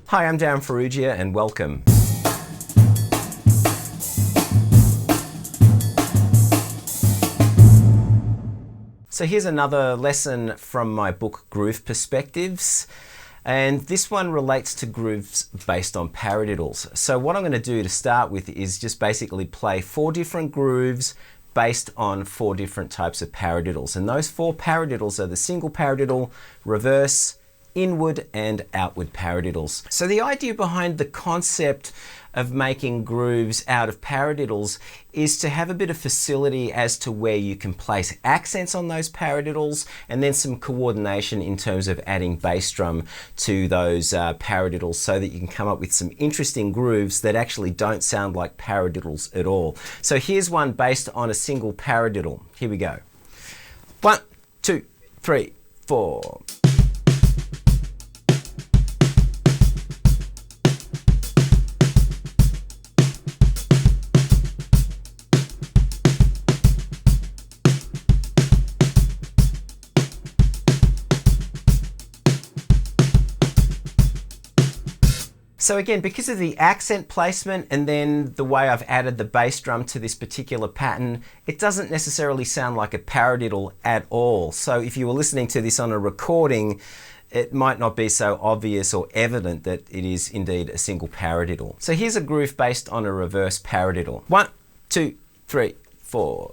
Hi, I'm Darryn Farrugia and welcome. So here's another lesson from my book Groove Perspectives, and this one relates to grooves based on paradiddles. So what I'm going to do to start with is just basically play 4 different grooves based on 4 different types of paradiddles, and those 4 paradiddles are the single paradiddle, reverse, inward and outward paradiddles. So the idea behind the concept of making grooves out of paradiddles is to have a bit of facility as to where you can place accents on those paradiddles, and then some coordination in terms of adding bass drum to those paradiddles, so that you can come up with some interesting grooves that actually don't sound like paradiddles at all. So here's one based on a single paradiddle. Here we go. 1, 2, 3, 4. So again, because of the accent placement and then the way I've added the bass drum to this particular pattern, it doesn't necessarily sound like a paradiddle at all. So if you were listening to this on a recording, it might not be so obvious or evident that it is indeed a single paradiddle. So here's a groove based on a reverse paradiddle. 1, 2, 3, 4.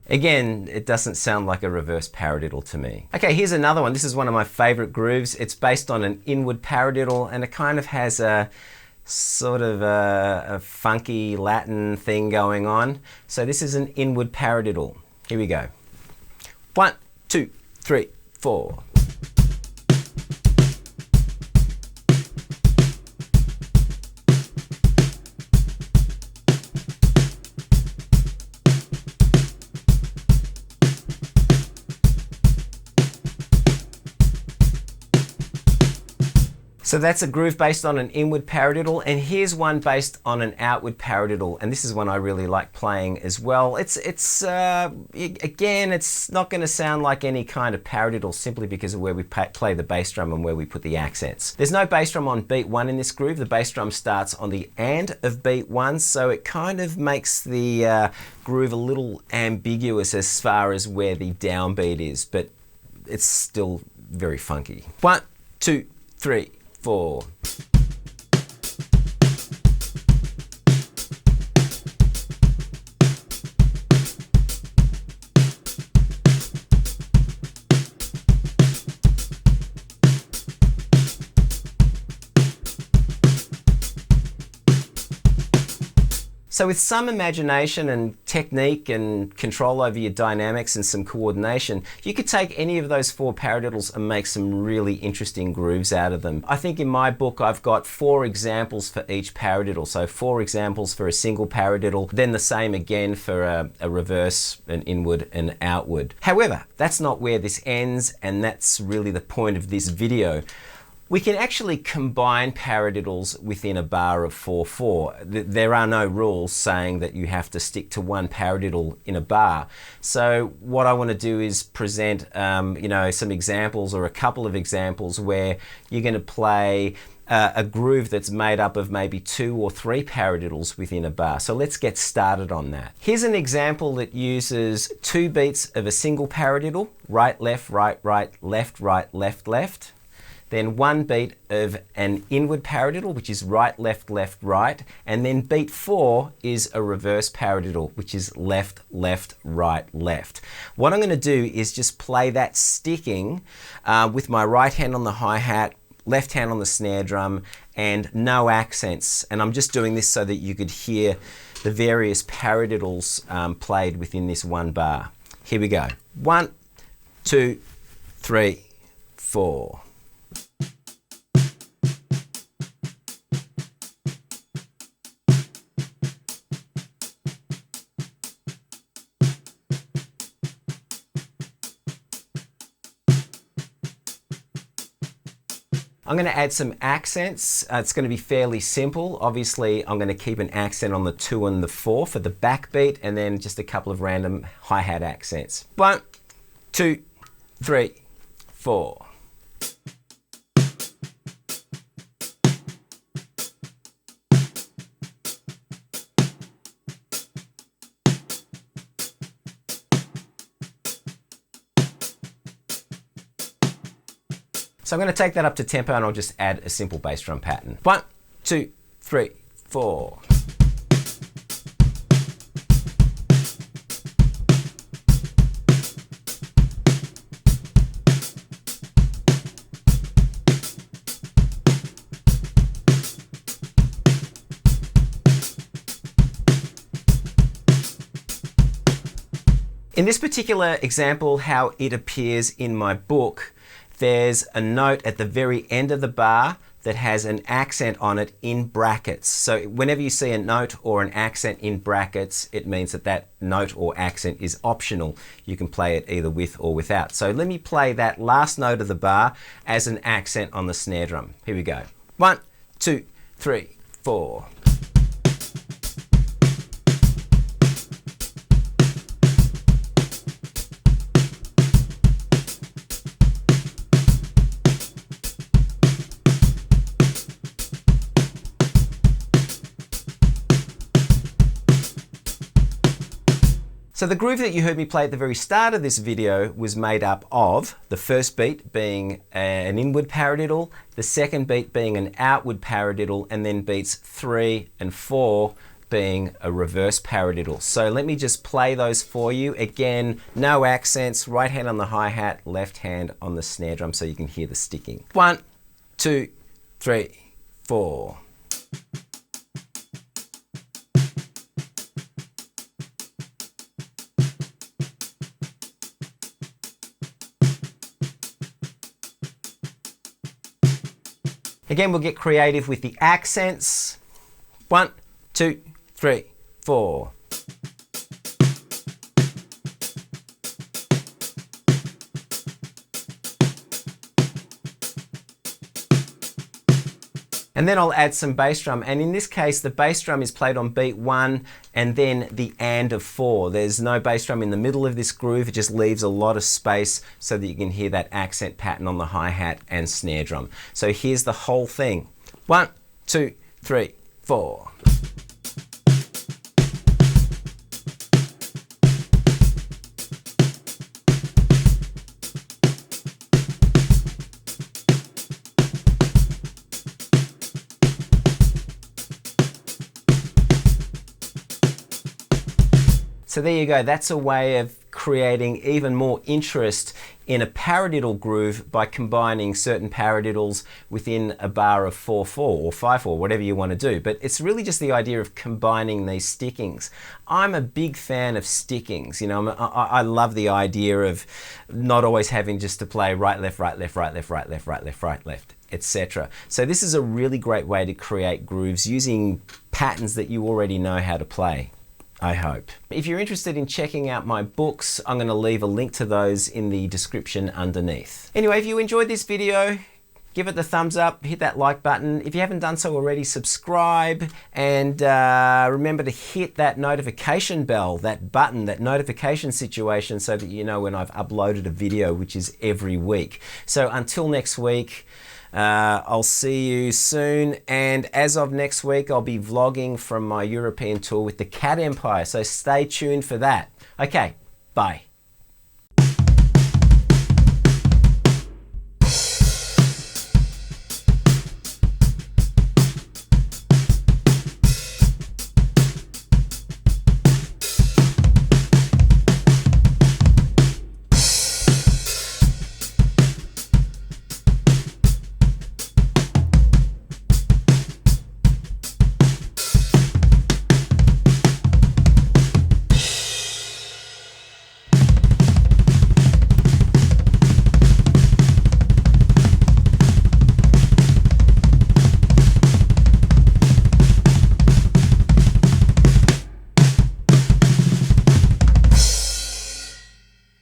Again, it doesn't sound like a reverse paradiddle to me. Okay, here's another one. This is one of my favorite grooves. It's based on an inward paradiddle, and it kind of has a sort of a funky Latin thing going on. So this is an inward paradiddle. Here we go. 1, 2, 3, 4. So that's a groove based on an inward paradiddle, and here's one based on an outward paradiddle, and this is one I really like playing as well. Again, it's not going to sound like any kind of paradiddle simply because of where we play the bass drum and where we put the accents. There's no bass drum on beat 1 in this groove. The bass drum starts on the and of beat 1, so it kind of makes the groove a little ambiguous as far as where the downbeat is, but it's still very funky. 1, 2, 3, 4. So with some imagination and technique and control over your dynamics and some coordination, you could take any of those 4 paradiddles and make some really interesting grooves out of them. I think in my book I've got 4 examples for each paradiddle. So 4 examples for a single paradiddle, then the same again for a reverse, an inward, and outward. However, that's not where this ends, and that's really the point of this video. We can actually combine paradiddles within a bar of 4/4. There are no rules saying that you have to stick to one paradiddle in a bar. So what I want to do is present some examples, or a couple of examples, where you're going to play a groove that's made up of maybe 2 or 3 paradiddles within a bar. So let's get started on that. Here's an example that uses 2 beats of a single paradiddle, right, left, left, left, left. Then 1 beat of an inward paradiddle, which is right, left, right, and then beat 4 is a reverse paradiddle, which is left, right, left. What I'm going to do is just play that sticking with my right hand on the hi-hat, left hand on the snare drum, and no accents. And I'm just doing this so that you could hear the various paradiddles played within this one bar. Here we go. 1, 2, 3, 4. I'm going to add some accents. It's going to be fairly simple. Obviously, I'm going to keep an accent on the 2 and the 4 for the backbeat, and then just a couple of random hi-hat accents. 1, 2, 3, 4. So I'm going to take that up to tempo and I'll just add a simple bass drum pattern. 1, 2, 3, 4. In this particular example, how it appears in my book, there's a note at the very end of the bar that has an accent on it in brackets. So whenever you see a note or an accent in brackets, it means that that note or accent is optional. You can play it either with or without. So let me play that last note of the bar as an accent on the snare drum. Here we go. 1, 2, 3, 4. So the groove that you heard me play at the very start of this video was made up of the first beat being an inward paradiddle, the second beat being an outward paradiddle, and then beats 3 and 4 being a reverse paradiddle. So let me just play those for you. Again, no accents, right hand on the hi-hat, left hand on the snare drum so you can hear the sticking. 1, 2, 3, 4. Again, we'll get creative with the accents. 1, 2, 3, 4. And then I'll add some bass drum. And in this case, the bass drum is played on beat 1 and then the and of 4. There's no bass drum in the middle of this groove. It just leaves a lot of space so that you can hear that accent pattern on the hi-hat and snare drum. So here's the whole thing. 1, 2, 3, 4. So there you go, that's a way of creating even more interest in a paradiddle groove by combining certain paradiddles within a bar of 4/4 or 5/4, whatever you want to do. But it's really just the idea of combining these stickings. I'm a big fan of stickings. You know, I love the idea of not always having just to play right, left, right, left, right, left, right, left, right, left, right, left, etc. So this is a really great way to create grooves using patterns that you already know how to play, I hope. If you're interested in checking out my books, I'm going to leave a link to those in the description underneath. Anyway, if you enjoyed this video, give it the thumbs up, hit that like button. If you haven't done so already, subscribe, and remember to hit that notification bell, that button, that notification situation, so that you know when I've uploaded a video, which is every week. So until next week, I'll see you soon, and as of next week I'll be vlogging from my European tour with the Cat Empire, so stay tuned for that. Okay, bye.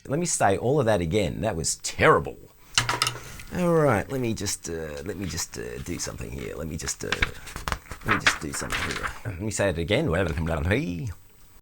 Let me say all of that again. That was terrible. All right, let me just do something here. Let me just do something here. Let me say it again.